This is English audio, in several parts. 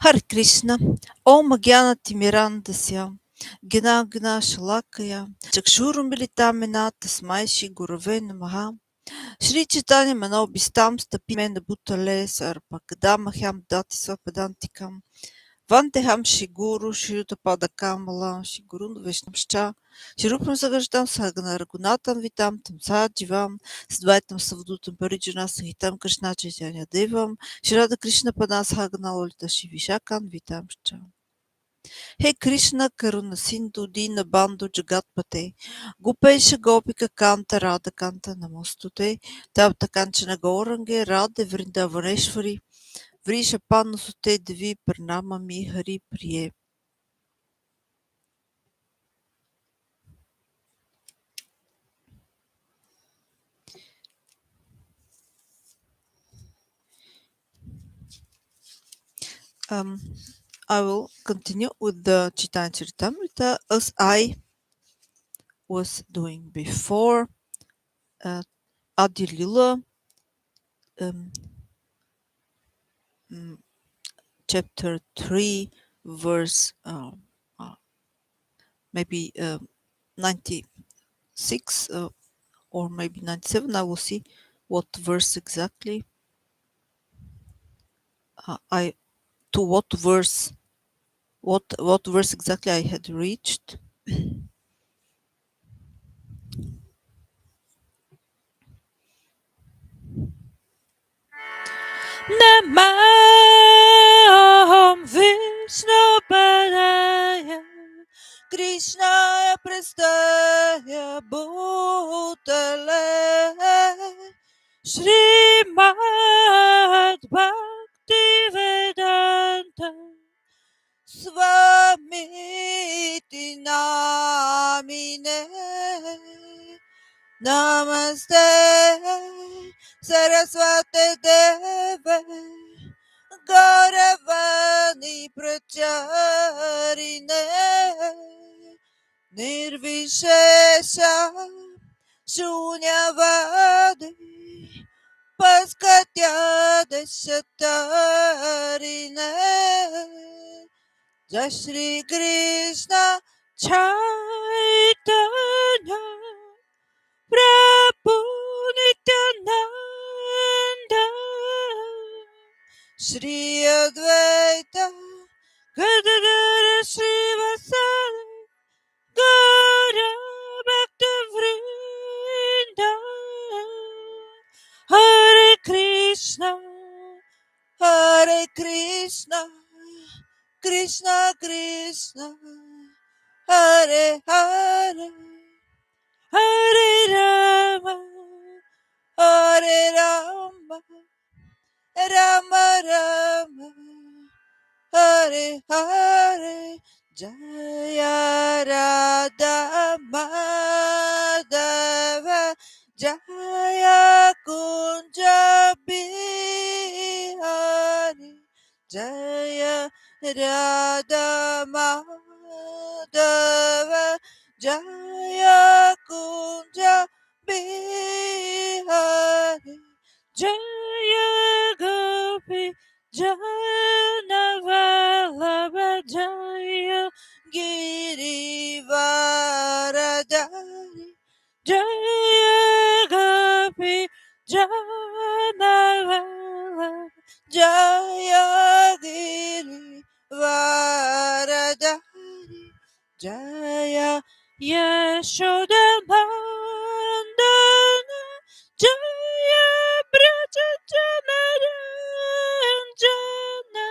Hare Krishna, Om Gyana Timirandasya, Gina Gina Shalakaya, Chakshurum Militamina Tasmai Shri Gurave Namaha, Shri Chaitanya Manobistam Stapimena Bhutale Sarpakadamahyam Dati Swapadantikam, Vanteham Shri Guru Shri Utapada Kamala, Shri Guru Vaishnavscha, Shri Rupam Sagastam Sagana Ragunatam Vitam Tam Sajivam, Sadvaitam Savdutam Parijana Sahitam Krishna Chaitanya Devam, Shri Radha Krishna Padas Hagana Lolita Shri Vishakan Vitamscha. He Krishna Karuna Sindhu Dina Bandhu Jagatpate, Gopesha Gopika Kanta Radha Kanta Namostute, Tapta Kanchana Gaurange, Radhe Vrindavaneshwari, Vrisha Panusute Devi Pranamami Hari Priye. I will continue with the Chaitanya Charitamrita as I was doing before. Adi Lila, chapter 3, verse maybe 96 or maybe 97. I will see what verse exactly. What verse exactly I had reached. Namam Vishnu Padaya Krishna Prastaya Bhutale Srimad Bhakti Vedanta Swamiti Namine Namaste Saraswati Deve Gauravani Pracharine Nirvishesha Shunyavadi Paskatya Deshatarine Jai Shri Krishna Chaitanya Prabhu Nityananda Shri Advaita Gadadara Srivasadi Gaura Bhakta Vrinda Hare Krishna Krishna Krishna Hare Hare Hare Rama Hare Rama Rama Rama Hare Hare Jaya Radha Madhava Jaya Kunja Bihari Jaya Radha Madhava Jaya Kunja Bihari Jaya Gopi Janavalabha Jaya Girivaradari Jaya Gopi Janavalabha Jaya Girivaradari Jaya Yashodamandana Jaya Brajajanaranjana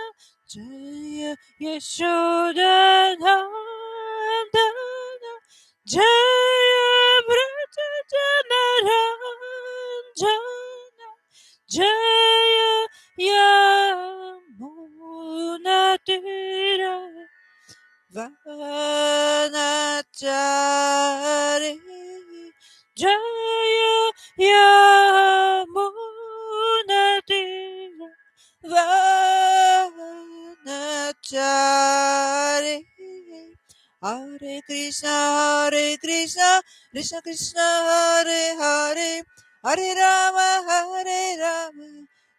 Jaya Yashodanandana Jaya Brajajanaranjana Jaya Yamunatira Vanachari Jaya Yamunatira Vanachari Hare Krishna Krishna Krishna Hare Hare Hare Rama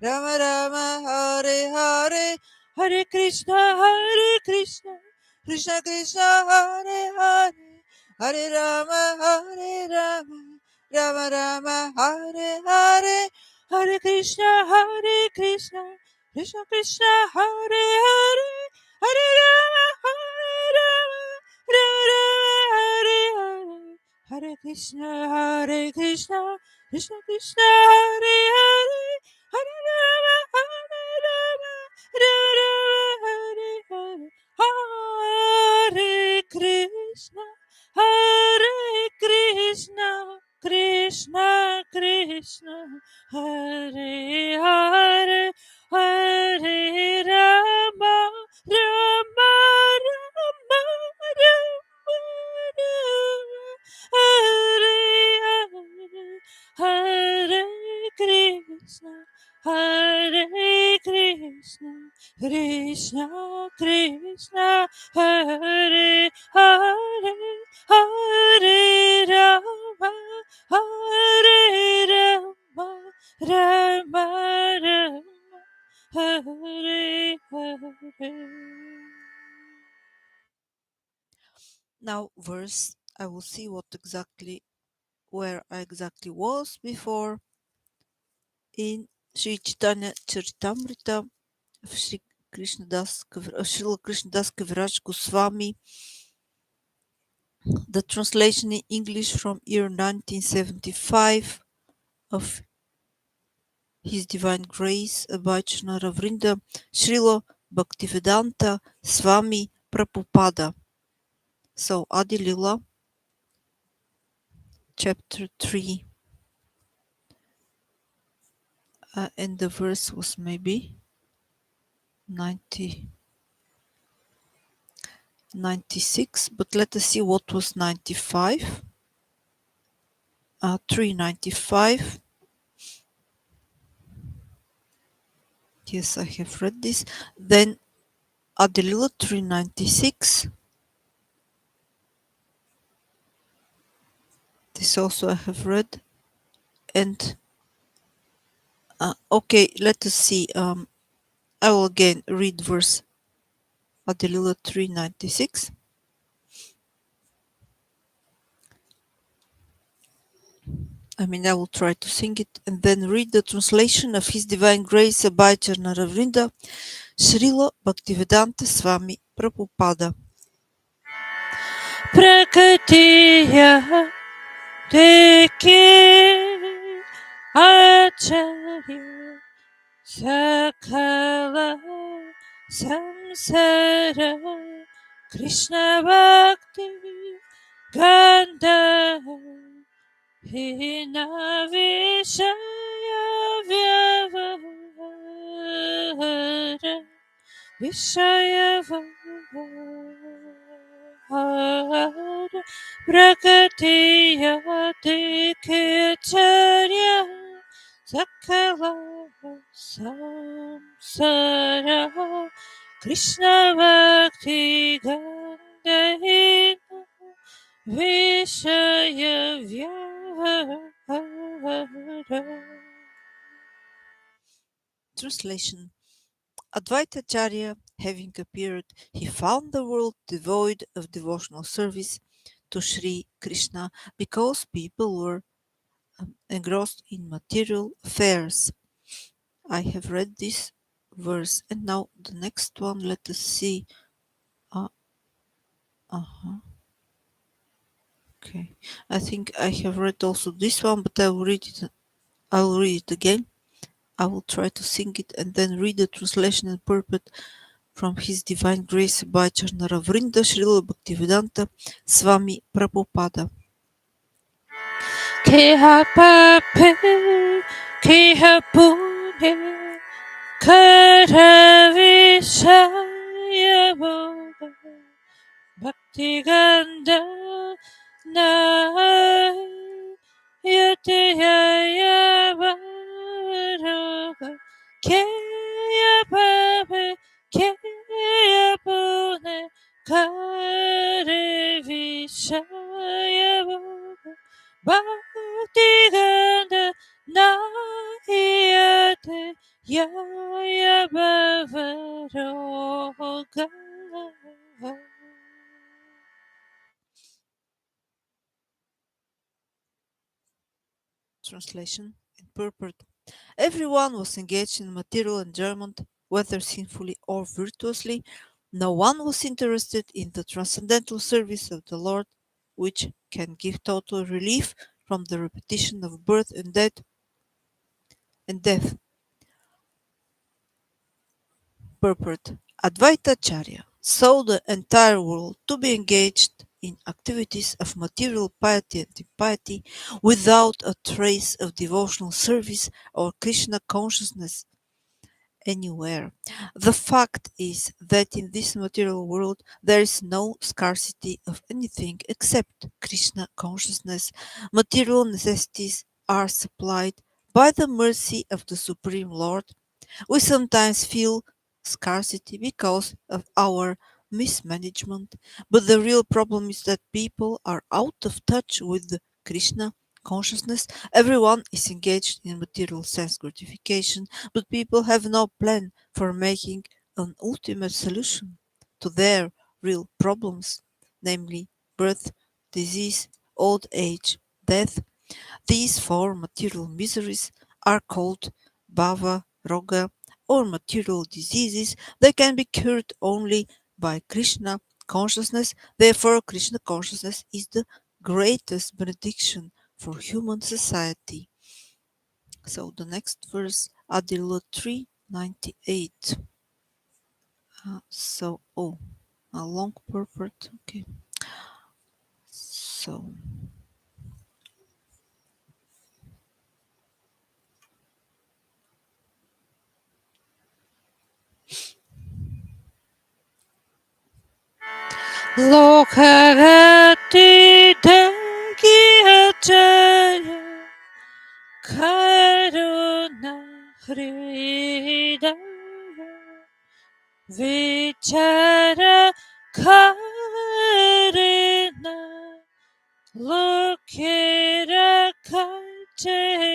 Rama Rama Hare Hare Hare Krishna, Krishna Krishna, Hare Hare, Hare Rama, Rama Rama, Hare Hare, Hare Krishna, Krishna Krishna, Hare Hare, Hare Rama, Rama Rama, Hare Krishna, Krishna Krishna, Hare Hare, Hare Rama, Hare Hare, Hare Krishna, Krishna Krishna, Hare Hare, Hare Rama, Rama Rama, Hare Hare, Hare Krishna, Krishna Krishna, Hare Hare, Hare Rama, Hare Rama, Rama Rama, Hare Hare. Now verse, I will see where I exactly was before in Sri Chaitanya Charitamrta of Srila Krishnadas Kaviraj Goswami. The translation in English from year 1975 of His Divine Grace Abhijna Ravrinda Srila Bhaktivedanta Swami Prabhupada. So Adi Lila, chapter 3, and the verse was maybe 96, but let us see what was 95. 395. Yes, I have read this. Then Adilila 396. This also I have read. And okay, let us see. I will again read verse Adilila 396. I will try to sing it and then read the translation of His Divine Grace Abhijna Ravrinda Srila Bhaktivedanta Swami Prabhupada. Prakatiya Deke Acharya Sakala Samsara Krishna Bhakti Ganda Hina Vishaya Vyavahara Vishayavahara Prakatiya Dekacharya Sakala Samsara Krishna Bhakti Gandahina Vishayavahara. Translation. Advaita Acharya, having appeared, he found the world devoid of devotional service to Sri Krishna because people were engrossed in material affairs. I have read this verse, and now the next one, let us see. Okay, I think I have read also this one, but I will read it again. I will try to sing it and then read the translation and purport from His Divine Grace by Ravrinda Srila Bhaktivedanta Swami Prabhupada. Keha pape, keha punya, karavishaya boga, bhakti ganda na yataya varoga, keya pape, keya punya, karavishaya boga, bhakti ganda na yate yaya bhava Translation and purport. Everyone was engaged in material enjoyment, whether sinfully or virtuously. No one was interested in the transcendental service of the Lord, which can give total relief from the repetition of birth and death. Purport. Advaita Acharya saw the entire world to be engaged in activities of material piety and impiety without a trace of devotional service or Krishna consciousness anywhere. The fact is that in this material world there is no scarcity of anything except Krishna consciousness. Material necessities are supplied by the mercy of the Supreme Lord. We sometimes feel scarcity because of our mismanagement, but the real problem is that people are out of touch with the Krishna consciousness. Everyone is engaged in material sense gratification, but people have no plan for making an ultimate solution to their real problems, namely birth, disease, old age, death. These four material miseries are called bhava, roga, or material diseases. They can be cured only by Krishna consciousness. Therefore, Krishna consciousness is the greatest benediction for human society. So the next verse, Adila 398. A long purport. Okay. So Lokagati Dangi Acharya Karuna Hridaya Vichara Karina Lokira Kaitanya.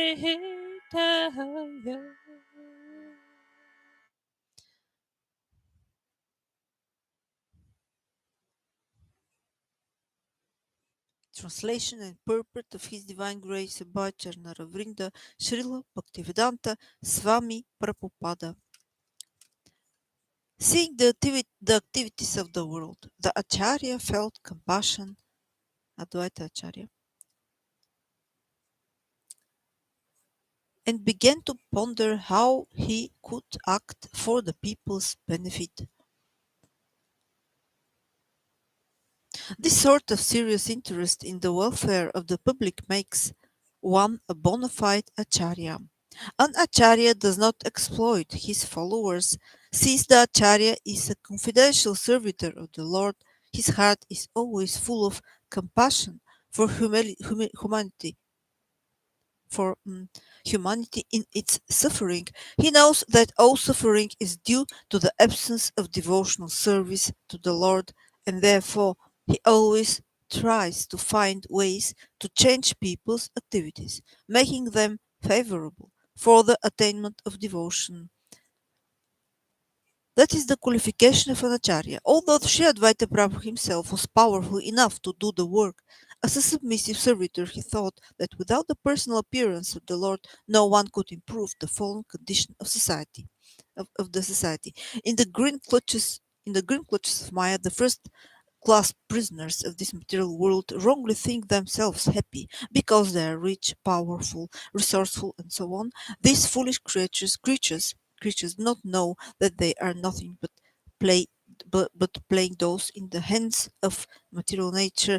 translation and purport of His Divine Grace by Charnaravrinda Srila Bhaktivedanta Swami Prabhupada. Seeing the activities of the world, the Acharya felt compassion, Advaita Acharya, and began to ponder how he could act for the people's benefit. This sort of serious interest in the welfare of the public makes one a bona fide Acharya. An Acharya does not exploit his followers. Since the Acharya is a confidential servitor of the Lord, his heart is always full of compassion for humanity, for humanity in its suffering. He knows that all suffering is due to the absence of devotional service to the Lord, and therefore he always tries to find ways to change people's activities, making them favorable for the attainment of devotion. That is the qualification of an acharya. Although Sri Advaita Prabhu himself was powerful enough to do the work, as a submissive servitor he thought that without the personal appearance of the Lord no one could improve the fallen condition of society of the society. In the grim clutches of Maya, the first class prisoners of this material world wrongly think themselves happy because they are rich, powerful, resourceful, and so on. These foolish creatures do not know that they are nothing play but playing those in the hands of material nature,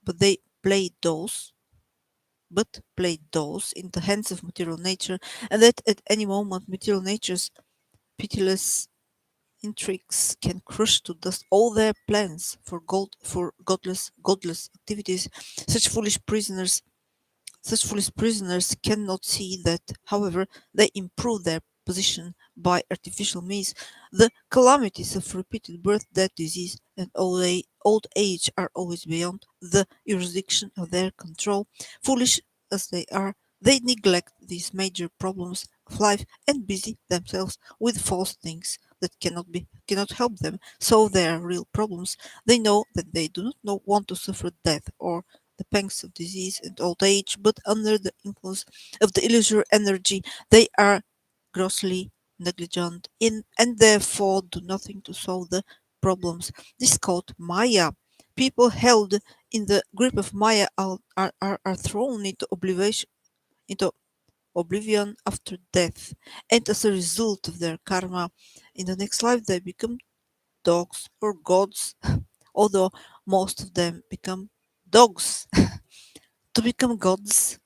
but they play those in the hands of material nature, and that at any moment material nature's pitiless intrigues can crush to dust all their plans for godless activities. Such foolish prisoners cannot see that, however they improve their position by artificial means, the calamities of repeated birth, death, disease, and old age are always beyond the jurisdiction of their control. Foolish as they are, they neglect these major problems of life and busy themselves with false things that cannot help them solve their real problems. They know that they do not want to suffer death or the pangs of disease and old age, but under the influence of the illusory energy, they are grossly negligent in and therefore do nothing to solve the problems. This is called Maya. People held in the grip of Maya are thrown into oblivion after death, and as a result of their karma, in the next life they become dogs or gods, although most of them become dogs. To become gods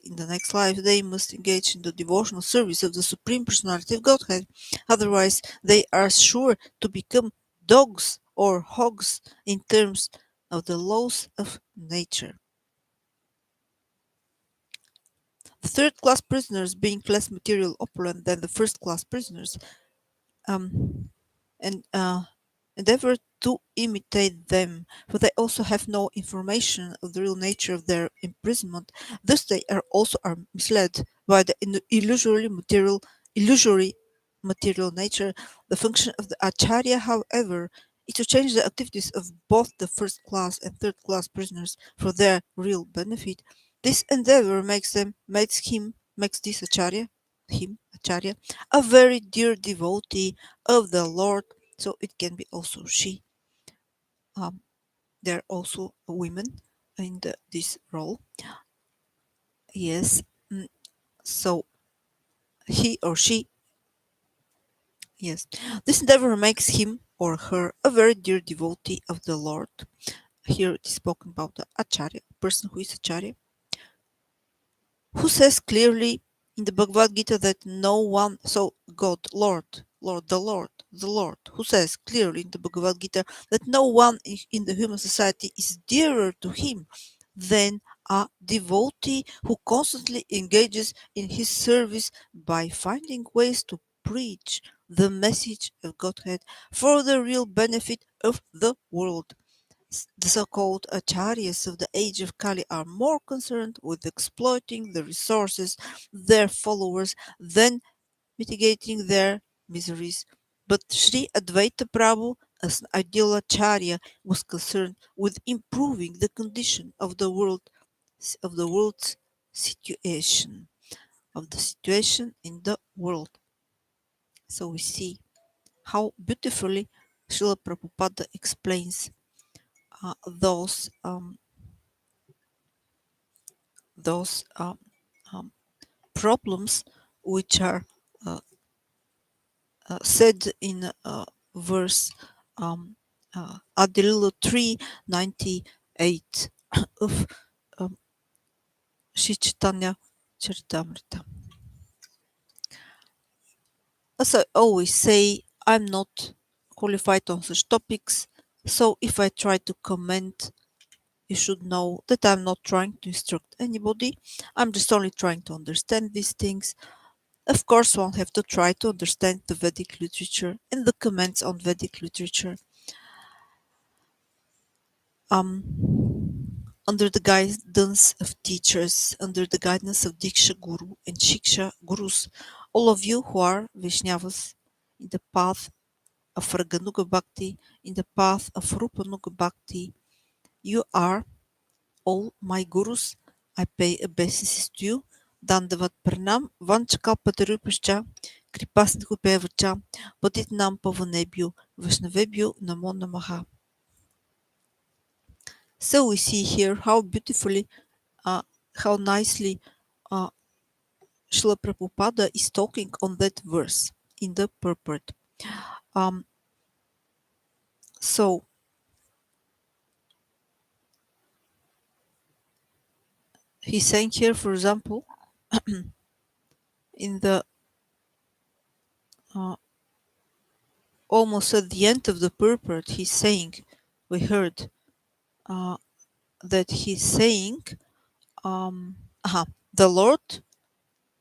in the next life, they must engage in the devotional service of the Supreme Personality of Godhead. Otherwise, they are sure to become dogs or hogs in terms of the laws of nature. The third class prisoners, being less material opulent than the first class prisoners, um, and endeavor to imitate them, for they also have no information of the real nature of their imprisonment. Thus, they are misled by the illusory material nature. The function of the acharya, however, is to change the activities of both the first class and third class prisoners for their real benefit. This endeavor makes this acharya, a very dear devotee of the Lord. So it can be also she. Um, there are also women in this role. Yes. mm, So he or she, yes. This endeavor makes him or her a very dear devotee of the Lord. Here it is spoken about the acharya, person who is acharya, who says clearly in the Bhagavad Gita that no one, so God, the Lord, who says clearly in the Bhagavad Gita that no one in the human society is dearer to him than a devotee who constantly engages in his service by finding ways to preach the message of Godhead for the real benefit of the world. The so-called acharyas of the age of Kali are more concerned with exploiting the resources of their followers than mitigating their miseries. But Sri Advaita Prabhu, as an ideal acharya, was concerned with improving the condition of the world's situation, of the situation in the world. So we see how beautifully Srila Prabhupada explains those um, problems which are uh, said in verse Adilila 398 of um, Sri Chaitanya Charitamrta. As I always say, I'm not qualified on such topics, so if I try to comment, you should know that I'm not trying to instruct anybody. I'm just only trying to understand these things. Of course, one have to try to understand the Vedic literature and the comments on Vedic literature under the guidance of teachers, under the guidance of Diksha Guru and Shiksha Gurus, all of you who are Vaishnavas in the path of Raganuga Bhakti, in the path of Rupanuga Bhakti, you are all my gurus. I pay obeisances to you. Dandavat Pranam, Vanchkalpatarupascha, Kripasnikupevacham, Patitnam Pavanebhyo, Vaishnavebhyo Namo Namaha. So we see here how beautifully, uh, how nicely uh, Srila Prabhupada is talking on that verse in the purport. Um, so he's saying here, for example, in the uh, almost at the end of the purport, he's saying, we heard uh, that he's saying, um, the Lord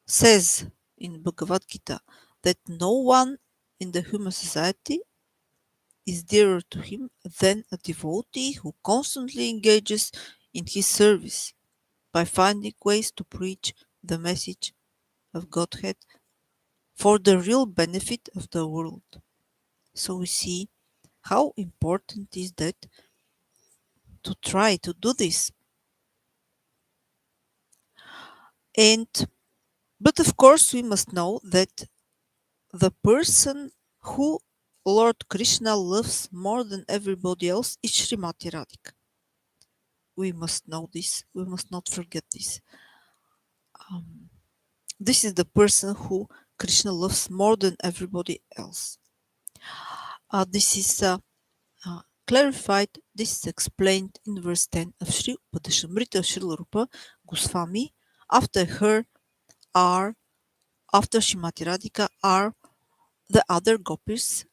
says in Bhagavad Gita that no one in the human society is dearer to him than a devotee who constantly engages in his service by finding ways to preach the message of Godhead for the real benefit of the world. So we see how important is that to try to do this. And but of course we must know that the person who Lord Krishna loves more than everybody else is Srimati Radhika. We must know this. We must not forget this. Um, this is the person who Krishna loves more than everybody else. This is clarified. This is explained in verse 10 of Sri Upadeshamrita of Srila Rupa Goswami. After her are, after Srimati Radhika are the other gopis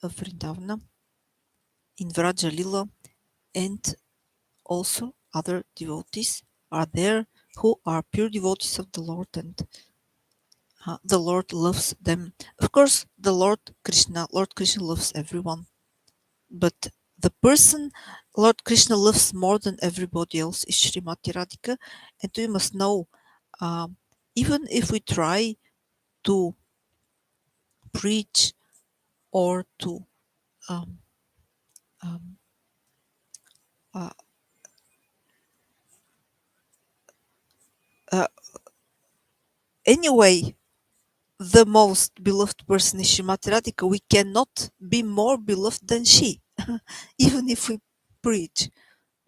of Vrindavana in Vraja Lila, and also other devotees are there who are pure devotees of the Lord, and the Lord loves them. Of course, Lord Krishna loves everyone, but the person Lord Krishna loves more than everybody else is Srimati Radhika, and we must know, um, even if we try to preach or to um, um, uh, uh, anyway, the most beloved person is Srimati Radhika, we cannot be more beloved than she. Even if we preach,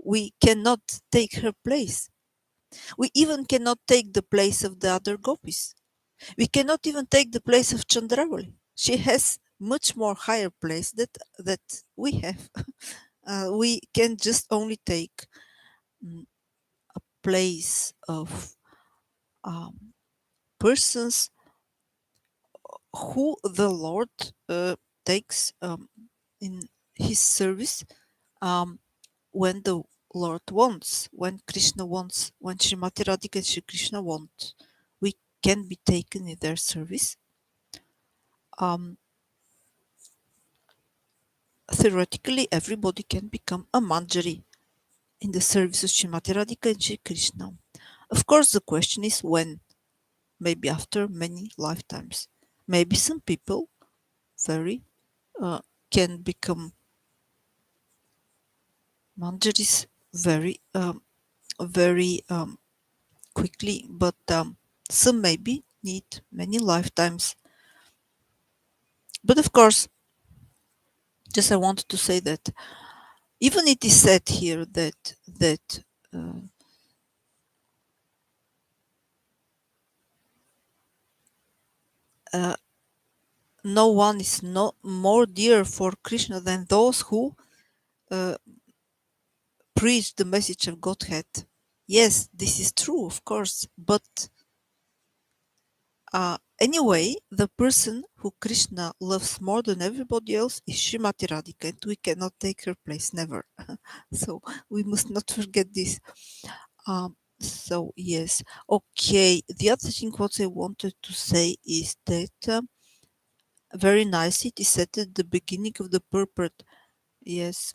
we cannot take her place. We even cannot take the place of the other gopis. We cannot even take the place of Chandravali. She has much more higher place that we have. We can just only take mm, a place of um, persons who the Lord takes in His service um, when the Lord wants, when Krishna wants, when Srimati Radhika and Sri Krishna want, we can be taken in their service. Um, Theoretically, everybody can become a manjari in the service of Srimati Radhika and Sri Krishna. Of course, the question is when. Maybe after many lifetimes. Maybe some people very uh, can become manjaris very quickly, but some maybe need many lifetimes. But of course, just I wanted to say that even it is said here that uh, uh, no one is no more dear for Krishna than those who uh, preach the message of Godhead. Yes, this is true, of course, but anyway, the person who Krishna loves more than everybody else is Srimati Radhika, and we cannot take her place, never. So we must not forget this. So yes, okay. The other thing what I wanted to say is that very nice. It is said at the beginning of the purport. Yes,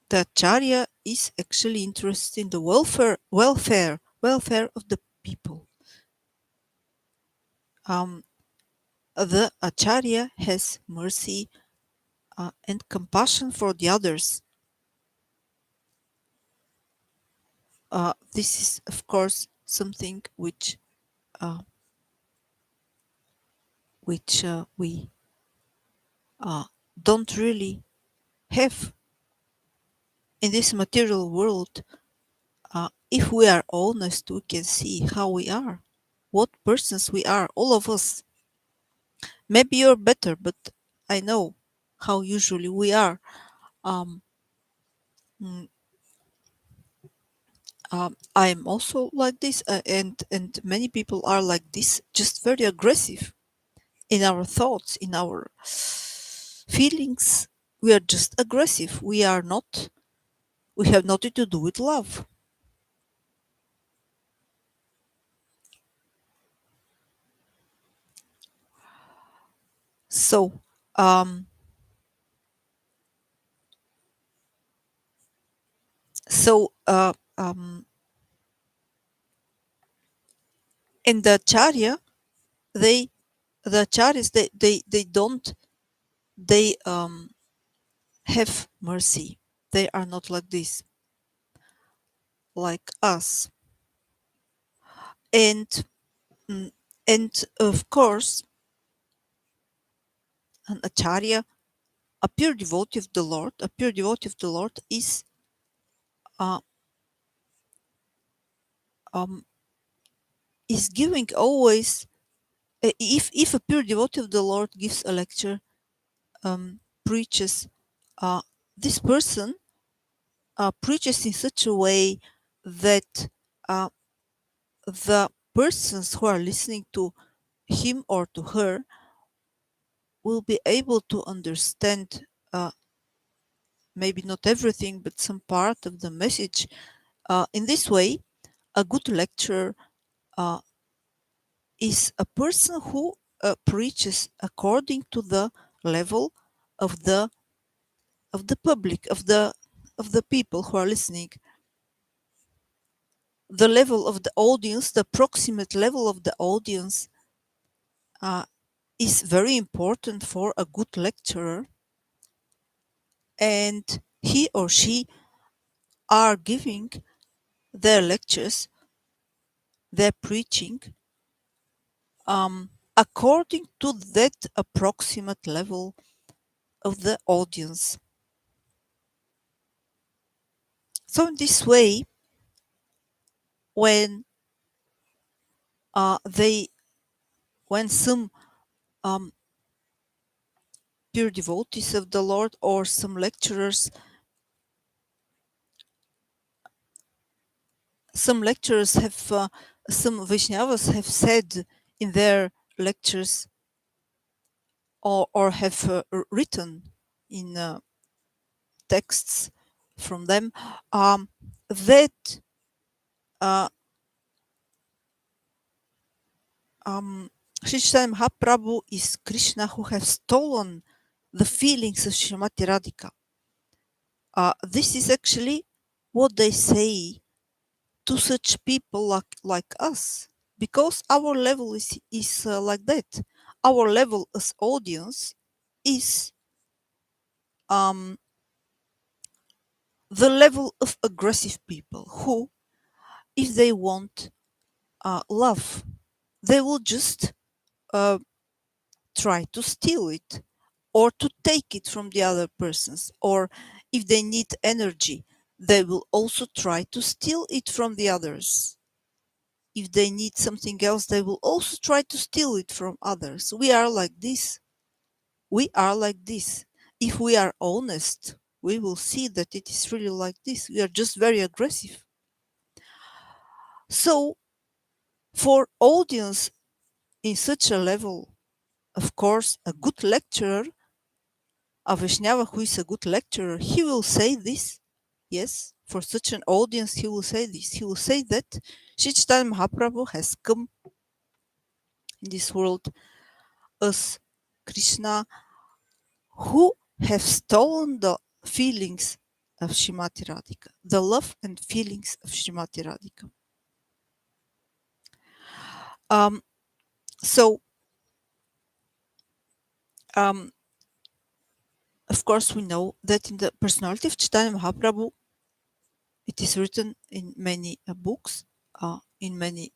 the Acharya is actually interested in the welfare of the people. Um, the Acharya has mercy and compassion for the others. This is, of course, something uh, which we uh, don't really have in this material world. If we are honest, we can see how we are, what persons we are, all of us. Maybe you're better, but I know how usually we are. Um, mm, I'm also like this, and many people are like this, just very aggressive in our thoughts, in our feelings. We are just aggressive. We are not. We have nothing to do with love. So, um, so in the Acharya, they the acharyas they don't they have mercy. They are not like this, like us. And mm, and of course, an acharya, a pure devotee of the Lord, a pure devotee of the Lord uh, um, is giving always. If a pure devotee of the Lord gives a lecture, preaches, uh, this person preaches in such a way that uh, the persons who are listening to him or to her will be able to understand, maybe not everything, but some part of the message. In this way, a good lecturer uh, is a person who preaches according to the level of the public, of the people who are listening, the level of the audience, the approximate level of the audience uh, is very important for a good lecturer, and he or she are giving their lectures, their preaching, according to that approximate level of the audience. So in this way, when they when some um, pure devotees of the Lord or some lecturers, have some Vaishnavas have said in their lectures, or have written in texts from them, that uh, Sri Chaitanya Mahaprabhu is Krishna who have stolen the feelings of Srimati Radhika. This is actually what they say to such people like us, because our level is like that. Our level as audience is um, the level of aggressive people who, if they want love, they will just uh, try to steal it or to take it from the other persons. Or if they need energy, they will also try to steal it from the others. If they need something else, they will also try to steal it from others. We are like this. We are like this. If we are honest, we will see that it is really like this. We are just very aggressive. So, for audience in such a level, of course, a good lecturer, a Vaishnava who is a good lecturer, he will say this. Yes, for such an audience, he will say this. He will say that Sri Chaitanya Mahaprabhu has come in this world as Krishna who have stolen the feelings of Srimati Radhika, the love and feelings of Srimati Radhika. Um, so, um, of course, we know that in the personality of Chaitanya Mahaprabhu, it is written in many books, in many,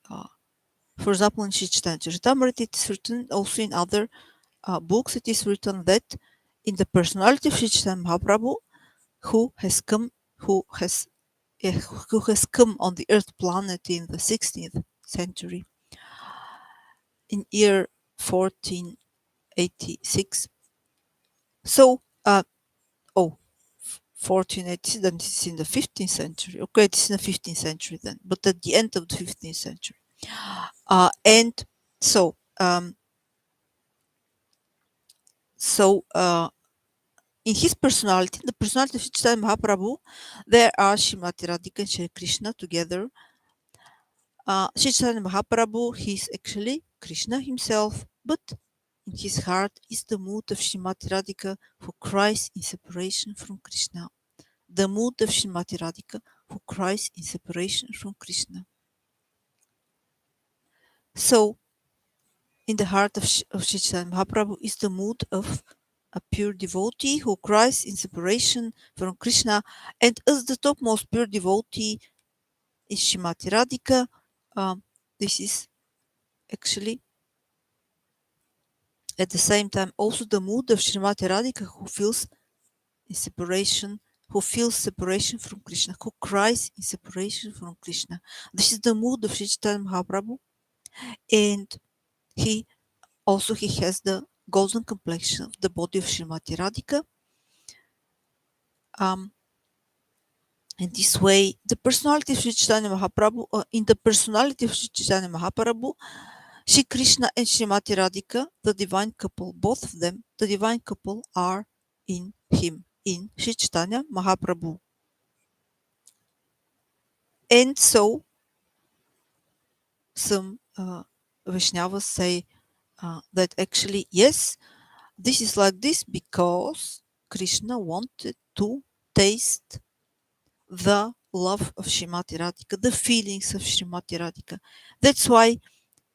for example, in Sri Chaitanya Caritamrta, it is written also in other books. It is written that in the personality of Sri Chaitanya Mahaprabhu, who has come, who has who has come on the Earth planet in the 16th century, in year 1486. So, oh, 1480, then it's in the 15th century. Okay, it's in the 15th century then, but at the end of the 15th century. And so, so in his personality, the personality of Chaitanya Mahaprabhu, there are Srimati Radhika and Shri Krishna together. Sri Chaitanya Mahaprabhu, he is actually Krishna himself, but in his heart is the mood of Srimati Radhika who cries in separation from Krishna. The mood of Srimati Radhika who cries in separation from Krishna. So, in the heart of Sri Chaitanya Mahaprabhu is the mood of a pure devotee who cries in separation from Krishna, and as the topmost pure devotee is Srimati Radhika. This is actually at the same time also the mood of Srimati Radhika who feels in separation, who feels separation from Krishna, who cries in separation from Krishna. This is the mood of Sri Chaitanya Mahaprabhu, and he he has the golden complexion of the body of Srimati Radhika. Um, in this way, the personality of Sri Chaitanya Mahaprabhu, in the personality of Sri Chaitanya Mahaprabhu, Sri Krishna and Srimati Radhika, the divine couple, both of them, the divine couple, are in him, in Sri Chaitanya Mahaprabhu. And so, some Vaishnavas say that actually, yes, this is like this because Krishna wanted to taste the love of Srimati Radhika, the feelings of Srimati Radhika. That's why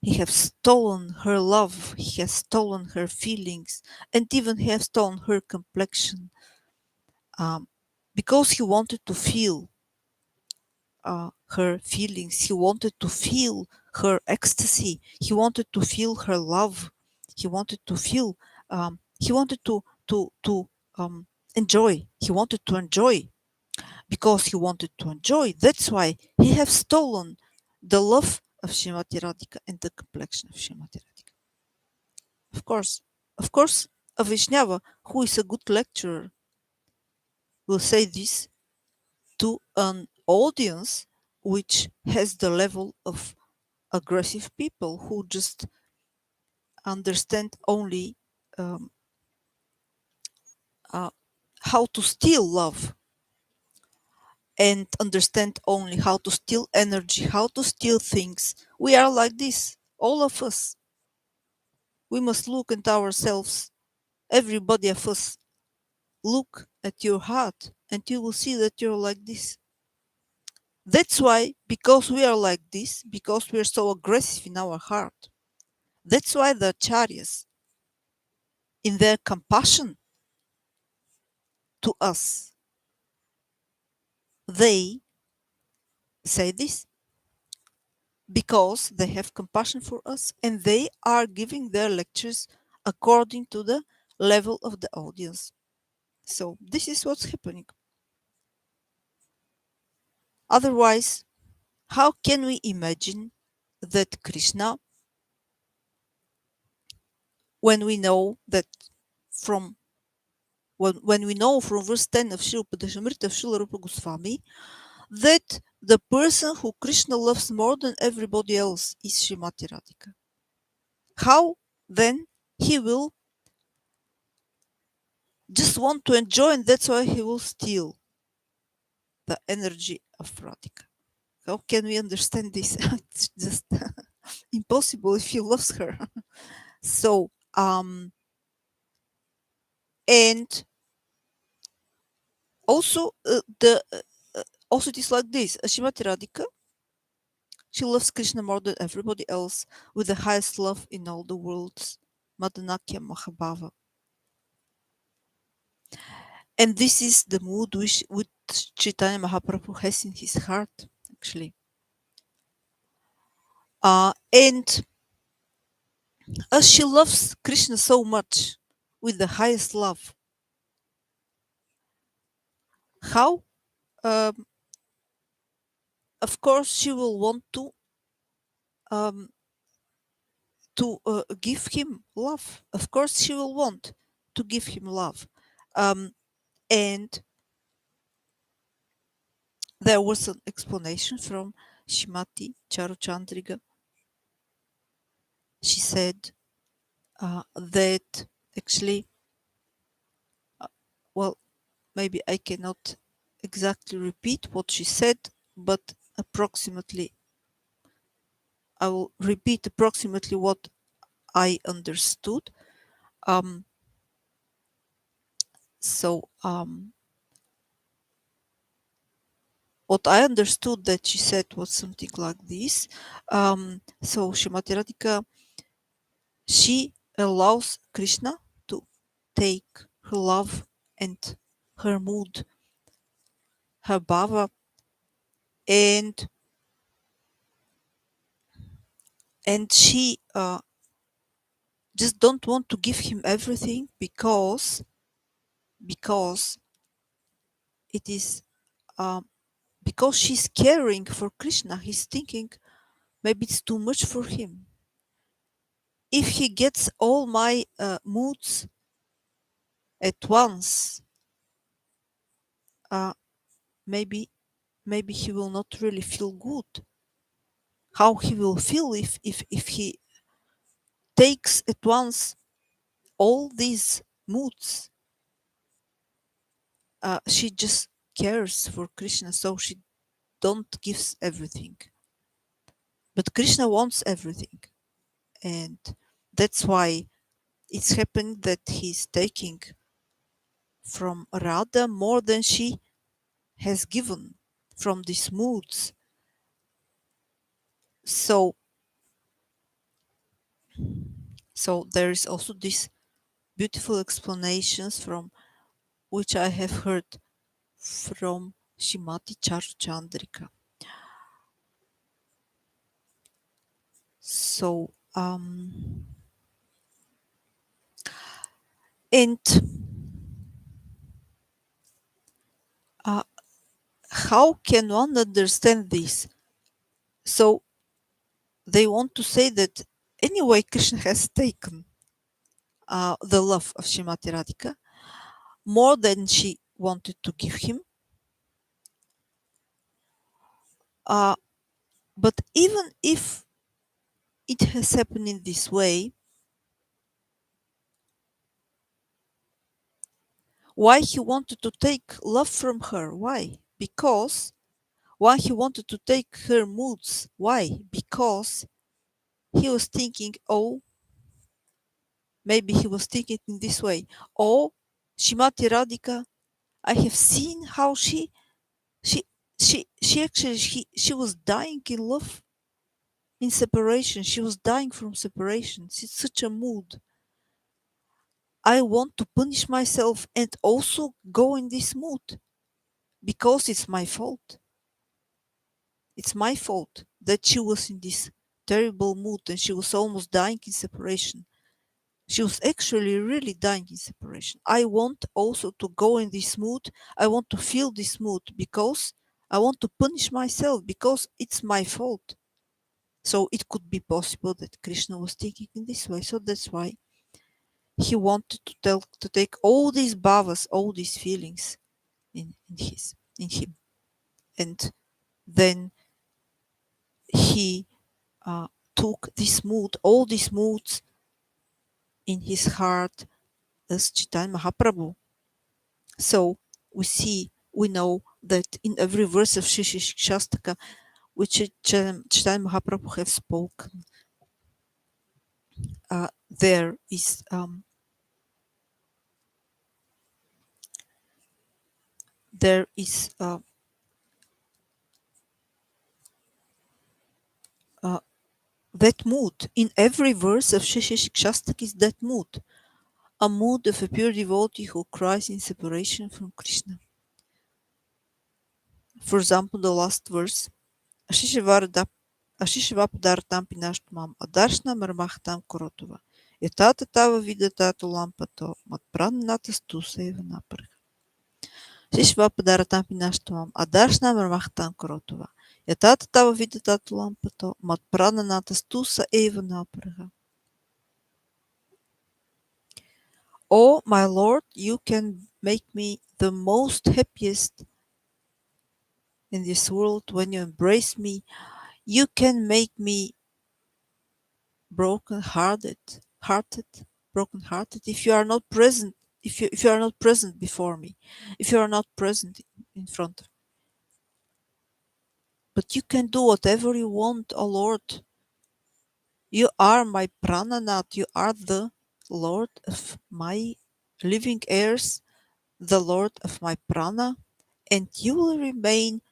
he has stolen her love, he has stolen her feelings, and even he has stolen her complexion, because he wanted to feel her feelings, he wanted to feel her ecstasy, he wanted to feel her love, he wanted to feel, he wanted to enjoy, he wanted to enjoy because he wanted to enjoy. That's why he have stolen the love of Srimati Radhika and the complexion of Srimati Radhika. Of course, a Vaishnava who is a good lecturer will say this to an audience which has the level of aggressive people who just understand only um, uh, how to steal love and understand only how to steal energy, how to steal things. We are like this, all of us. We must look at ourselves, everybody of us. Look at your heart, and you will see that you're like this. That's why, because we are like this, because we are so aggressive in our heart, that's why the acharyas, in their compassion to us, they say this because they have compassion for us and they are giving their lectures according to the level of the audience. So, this is what's happening. Otherwise, how can we imagine that Krishna, when we know that from when we know from verse 10 of Srila Caitanya of Srila Rupa Goswami that the person who Krishna loves more than everybody else is Srimati Radhika? How then he will just want to enjoy and that's why he will steal the energy of Radhika? How can we understand this? It's just impossible if he loves her. So, and also also it is like this. Srimati Radhika, she loves Krishna more than everybody else, with the highest love in all the worlds, Madanakya Mahabhava. And this is the mood which Chaitanya Mahaprabhu has in his heart, actually. And as she loves Krishna so much, with the highest love, how? Um, of course, she will want um, to give him love. Of course, she will want to give him love. Um, and there was an explanation from Shrimati Charuchandriga. She said that actually, well, maybe I cannot exactly repeat what she said, but approximately, I will repeat approximately what I understood. Um, so, what I understood that she said was something like this. So Shrimati Radhika, She allows Krishna to take her love and her mood, her bhava, and she just don't want to give him everything because it is um, because she's caring for Krishna. He's thinking maybe it's too much for him. If he gets all my moods at once, uh, maybe he will not really feel good. How he will feel if he takes at once all these moods. She just cares for Krishna, so she don't gives everything. But Krishna wants everything, and that's why it's happened that he's taking from Radha more than she has given from these moods. So there is also this beautiful explanations from which I have heard from Shrimati Charchandrika. So and uh, how can one understand this? So they want to say that anyway Krishna has taken the love of Shrimati Radhika more than she wanted to give him. Uh, but even if it has happened in this way, why he wanted to take love from her? Why? Because why he wanted to take her moods? Why? Because he was thinking, oh, maybe he was thinking in this way, oh, Shrimati Radhika, I have seen how she she actually she was dying in love in separation. She was dying from separation. It's such a mood. I want to punish myself and also go in this mood because it's my fault. It's my fault that she was in this terrible mood and she was almost dying in separation. She was actually really dying in separation. I want also to go in this mood. I want to feel this mood because I want to punish myself because it's my fault. So it could be possible that Krishna was thinking in this way. So that's why he wanted to take all these bhavas, all these feelings in him. And then he took this mood, all these moods in his heart as Chaitanya Mahaprabhu. So we know that in every verse of Shastaka, which Chaitanya Mahaprabhu have spoken, there is there is uh, that mood. In every verse of Shastaka is that mood. A mood of a pure devotee who cries in separation from Krishna. For example, the last verse. Ashishivapadaratam pinashtamam adarshna marmachtam korotova. Yatata tava vidatato lampato matprannatas tuseva napar. Ashishivapadaratam pinashtamam adarshna marmachtam korotova. Yatata tava vidatato lampato matprannatas tusa eva napar. Oh, my Lord, you can make me the most happiest in this world when you embrace me. You can make me hearted, broken hearted if you are not present. If you are not present before me, if you are not present in front of me. But you can do whatever you want, O Lord. You are my prananath. You are the Lord of my living heirs, the Lord of my prana, and you will remain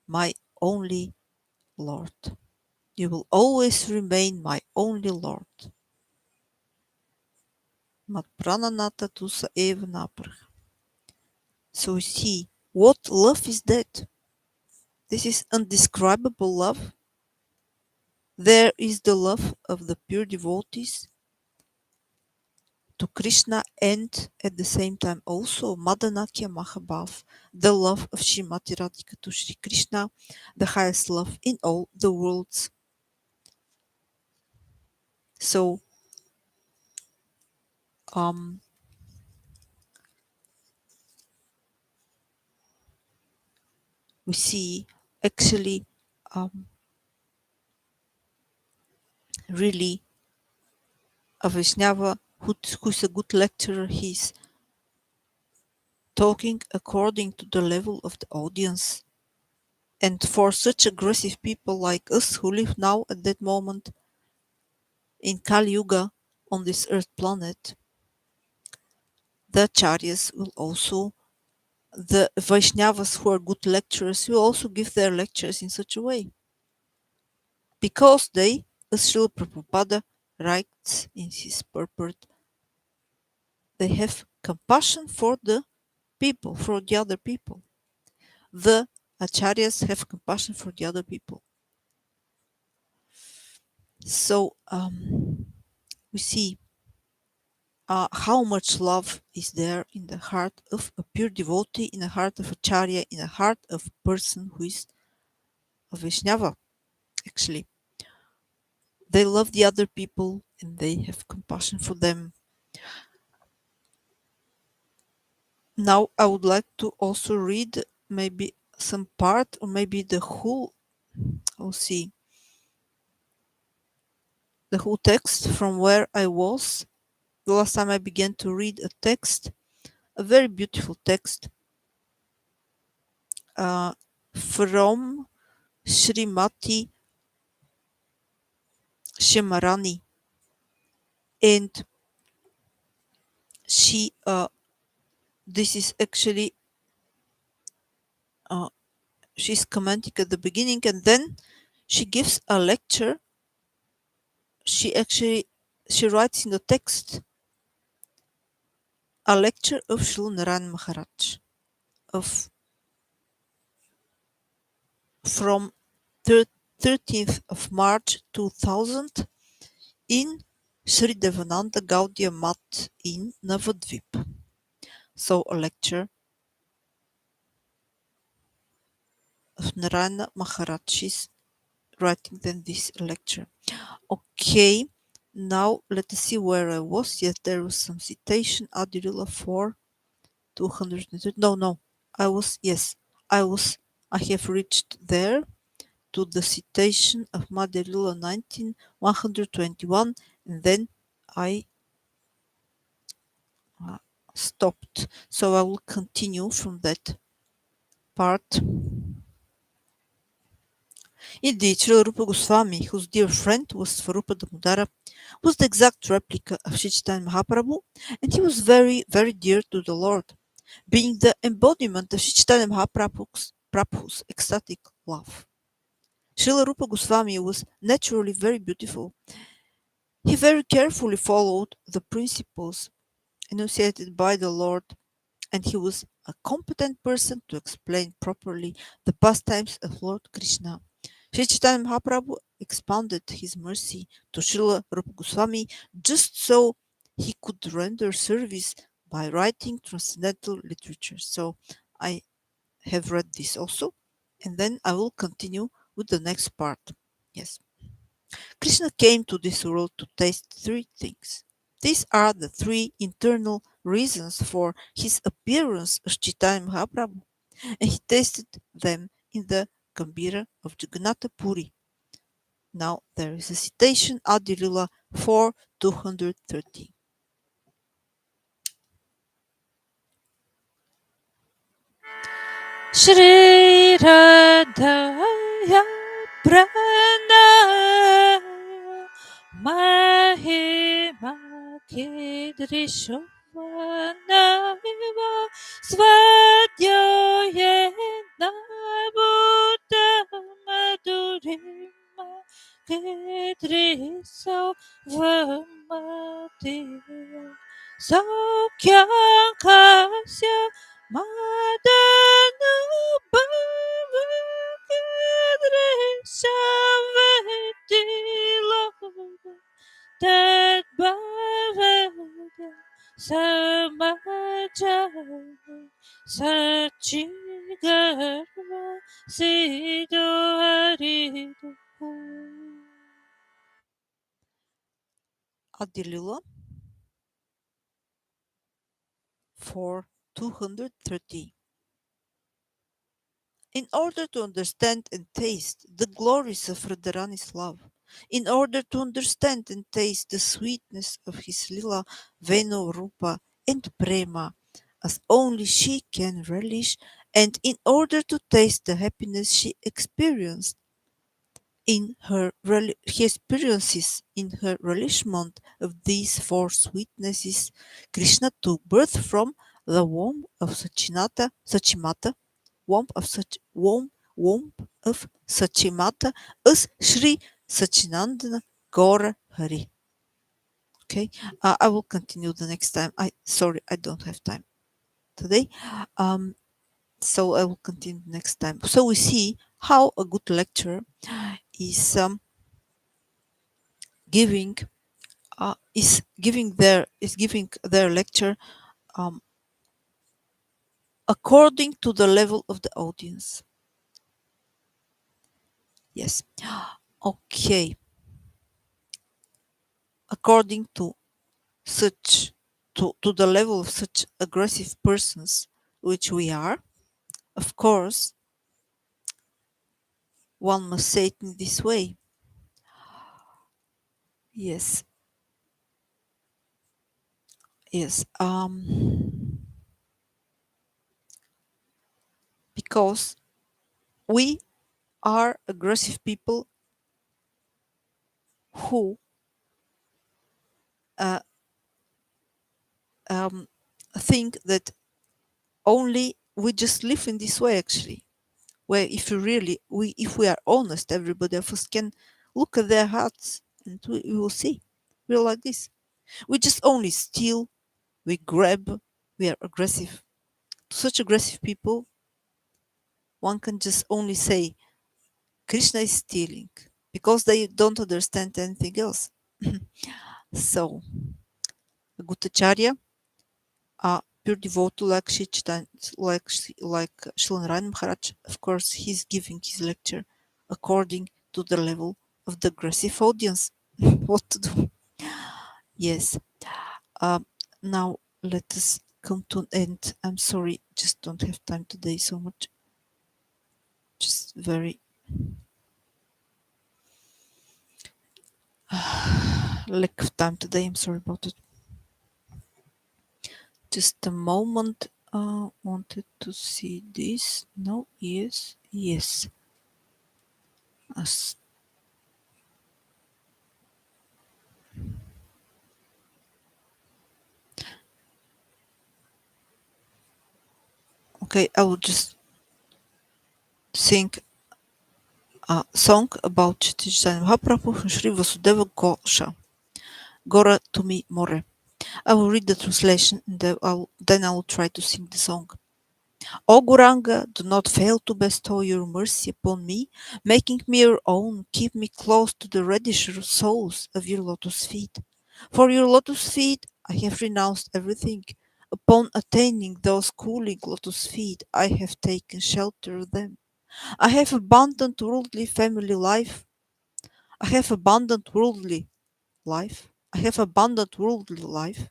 my only Lord. You will always remain my only Lord. Matprananata tusa eva naprach. So we see what love is that. This is undescribable love. There is the love of the pure devotees to Krishna and at the same time also Madanakya Mahabhav, the love of Srimati Radhika to Sri Krishna, the highest love in all the worlds. So um, we see actually um, really a Vaishnava who's a good lecturer. He's talking according to the level of the audience. And for such aggressive people like us who live now at that moment in Kali Yuga on this earth planet, the acharyas will also, the Vaishnavas who are good lecturers, will also give their lectures in such a way. Because they, as Srila Prabhupada writes in his purport, they have compassion for the people, for the other people. The acharyas have compassion for the other people. So we see how much love is there in the heart of a pure devotee, in the heart of acharya, in the heart of a person who is a Vaishnava, actually. They love the other people and they have compassion for them. Now I would like to also read maybe some part or maybe the whole, we'll see, the whole text from where I was. The last time I began to read a text, a very beautiful text from Srimati Shemarani. And she, this is actually, she's commenting at the beginning and then she gives a lecture. She writes in the text a lecture of Srila Narayan Maharaj of from 13th of March 2000 in Sri Devananda Gaudiya Math in Navadvip. So a lecture of Narayana Maharaj is writing then this lecture. Okay, now let us see where I was. Yes, there was some citation. Adirila 4, 230. No, I have reached there to the citation of Madirila 19, 121, and then I stopped. So I will continue from that part. Indeed, Srila Rupa Goswami, whose dear friend was Svarupa Damodara, was the exact replica of Sri Chaitanya Mahaprabhu, and he was very, very dear to the Lord, being the embodiment of Sri Chaitanya Mahaprabhu's ecstatic love. Srila Rupa Goswami was naturally very beautiful. He very carefully followed the principles enunciated by the Lord, and he was a competent person to explain properly the pastimes of Lord Krishna. Sri Chaitanya Mahaprabhu expounded his mercy to Srila Rupa Goswami just so he could render service by writing transcendental literature. So I have read this also, and then I will continue with the next part. Yes. Krishna came to this world to taste three things. These are the three internal reasons for his appearance as Chaitanya Mahaprabhu, and he tasted them in the Gambhira of Jagannatha Puri. Now there is a citation, Adi Lila 4, 230. Shri Radhaya Prana Mahima Kidrishovanaiva Svadhyayena Buddha Madhurima Kidriso Vamati. Saukyang kasya madanu bhavakadresha vedila tad bhavada samajana sachigarva siddho harido. Adi Lila for 230. In order to understand and taste the glories of Radharani's love, in order to understand and taste the sweetness of his Lila, Venu, Rupa, and Prema, as only she can relish, and in order to taste the happiness she experienced in her experiences in her relishment of these four sweetnesses, Krishna took birth from the womb of Sachimata, womb of Sachimata as Sri Sachinandana Gaura Hari. Okay, I will continue the next time. I don't have time today. So I will continue next time. So we see how a good lecturer is giving giving their lecture um, according to the level of the audience. Yes. Okay. According to such to the level of such aggressive persons which we are, of course, one must say it in this way. Yes. Yes. Because we are aggressive people who uh, think that only we just live in this way actually, where if we are honest, everybody of us can look at their hearts and we will see we're like this. We just only steal, we grab, we are aggressive. To such aggressive people, one can just only say Krishna is stealing because they don't understand anything else. So a good acharya, a pure devotee like like Srila Narayana Maharaj, of course, he's giving his lecture according to the level of the aggressive audience. What to do? Yes. Um, Now let us come to an end. I'm sorry, just don't have time today so much. Just very lack of time today. I'm sorry about it. Just a moment. Wanted to see this. No, yes, yes. As okay, I will just sing a song about Chaitanya Mahaprabhu from Sri Vasudeva Gosha. Gora to me more. I will read the translation and then I will try to sing the song. O Guranga, do not fail to bestow your mercy upon me, making me your own. Keep me close to the reddish soles of your lotus feet. For your lotus feet, I have renounced everything. Upon attaining those cooling lotus feet, I have taken shelter of them. I have abandoned worldly family life. I have abandoned worldly life. I have abandoned worldly life.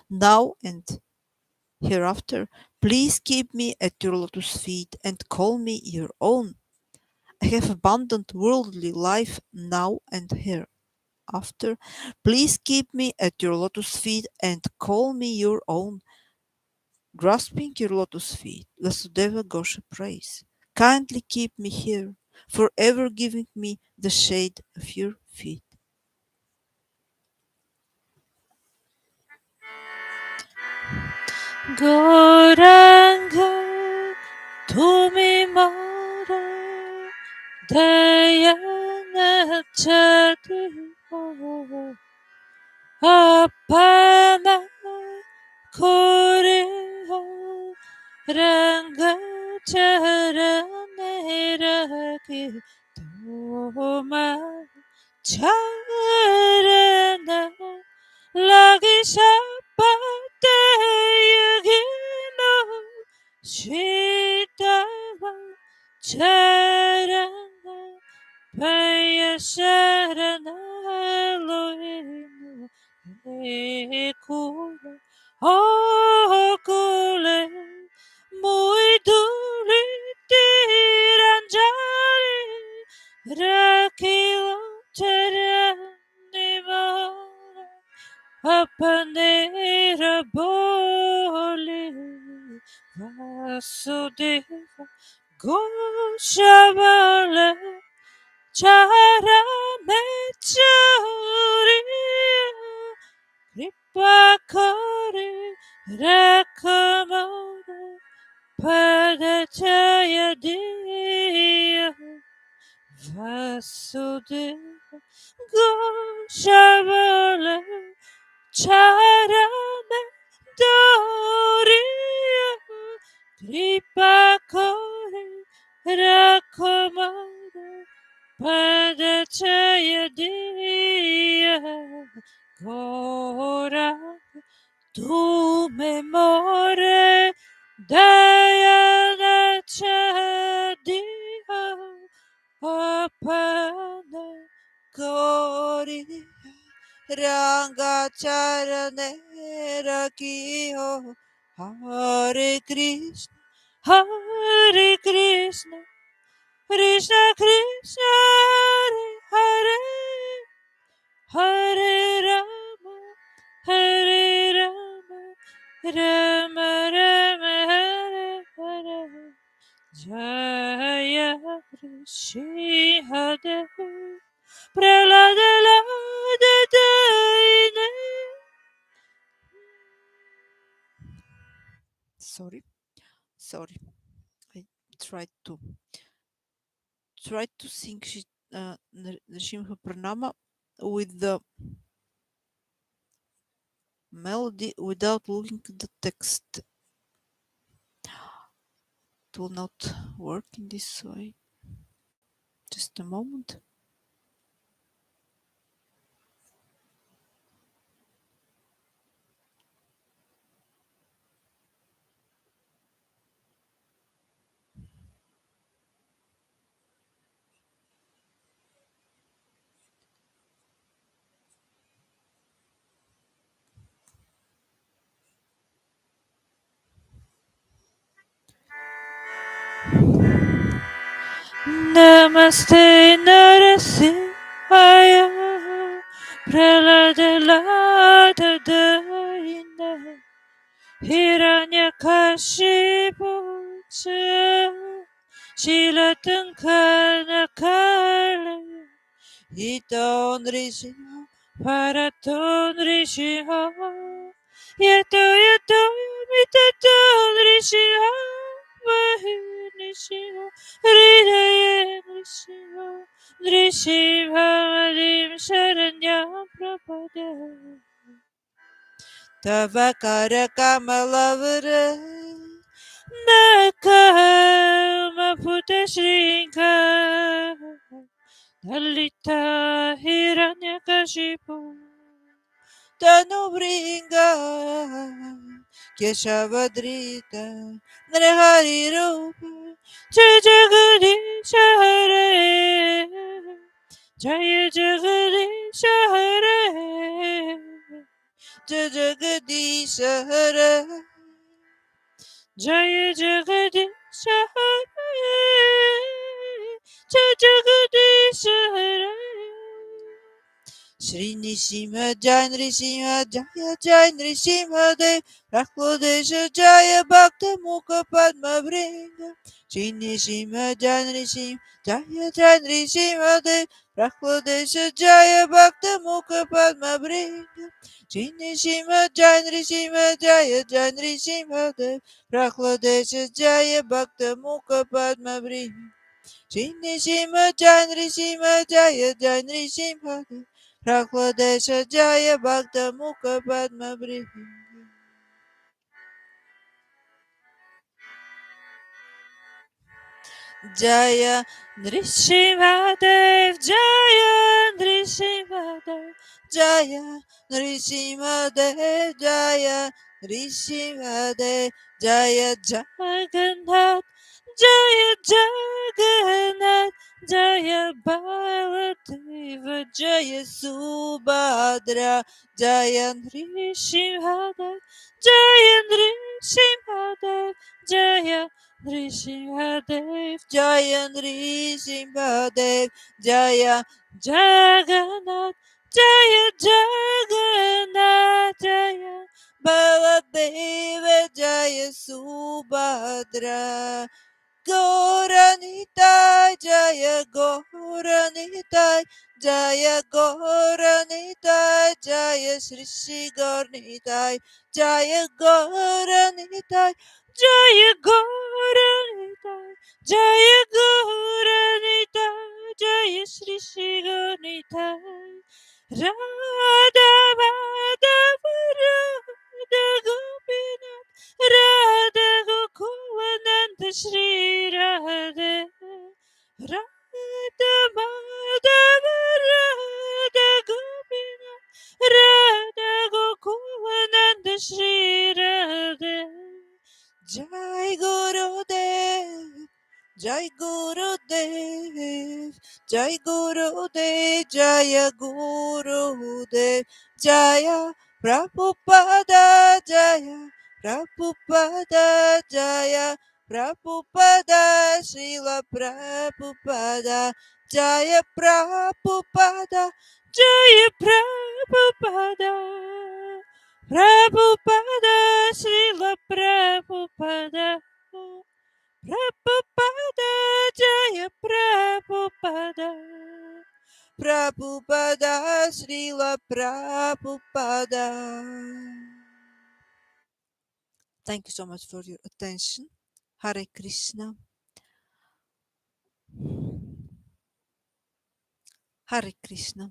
Now and hereafter, please keep me at your lotus feet and call me your own. I have abandoned worldly life now and hereafter. Please keep me at your lotus feet and call me your own. Grasping your lotus feet, Vasudeva Gosha prays. Kindly keep me here, forever giving me the shade of your feet. Gauranga, tumi mara dayana chati ho, Ranga charane raki toma charana lagi sapate yagino shitava charana paya charana loinu ekula okule muito tiranjari rakilo charanimora apanera boli vasudeva goshavala charamechuriya kripakare rakamora padachaya diya vasudeva goshavala charame doriya kripakare rakamora padachaya diya gora tu memore dayana chadiha apana Kori Ranga Charane Rakiho Hare Krishna Hare Krishna Krishna Krishna Hare Hare Rama Hare Rama Rama Rama Hare Hare Jaya Rishi Hade Pralada Lada Daine. Sorry, I tried to sing Nrsimha Pranama with the melody without looking at the text. It will not work in this way. Just a moment. Namaste Narasihaya Pralada Lada Daine Hiranyakashipu Shilatankana Kala Ito Nrsimha Paraton Rishiha Yato Yato Mitato Rishiha Vahinishiha Hridaya Nishiha Nrishiha Valim Sharanyam Prapada Tavakara Kamalavara Nakama Puta Shrinka Dalita Hiranyakashipu Tanubringa Keshavadrita Narahari Rupa Jai Jagadish Hare Jai Jagadish Hare Jagadisha Hara Jai Jagadish Hare Jai Jagadish Hare Shri Nrsimha Jai Nrsimha Jaya Jai Nrsimha Dev Raklodesha Jaya Bhakta Mukha Padma Bringa Shri Nrsimha Jai Nrsimha Jaya Jai Nrsimha Dev Raklodesha Jaya Bhakta Mukha Padma Bringa Shri Nrsimha Jai Nrsimha Jaya Jai Nrsimha Dev Raklodesha Jaya Bhakta Mukha Padma Bringa Shri Nrsimha Jai Nrsimha Jaya Jai Nrsimha Dev Raklodesha Jaya Bhakta Mukha Padma Bringa Jaya Nrishimadev Jaya Nrishimadev Jaya Nrsimhadev Jaya Nrsimhadev Jaya Jagannath Jaya Jagannath Jaya Baladeva Jaya Subhadra Jaya Nrishimadev Jaya Nrishimadev Jaya Nrishimadev Jaya Nrsimhadev Jaya Jagannath Jaya Jagannath Jaya Baladeva Jaya Subhadra Gauranitai Jaya Gauranitai Jaya Gauranitai Jaya Shri Shri Gauranitai Jaya Gauranitai Jaya Gauranitai Jaya Gauranitai Jaya Shri Shri Gauranitai Radha Madhava Radha Gopinath Radha Gokulananda Shri Radhe Radha Madhava Radha Gopinath Radha Gokulananda Shri Radhe Jai Gurudev Jai Gurudev Jai Gurudev Jaya Gurudev Jaya Prabhupada Jaya Prabhupada Jaya Prabhupada Srila Prabhupada Jaya Prabhupada Jaya Prabhupada Prabhupada Srila Prabhupada Prabhupada Jaya Prabhupada Prabhupada Srila Prabhupada. Thank you so much for your attention. Hare Krishna. Hare Krishna.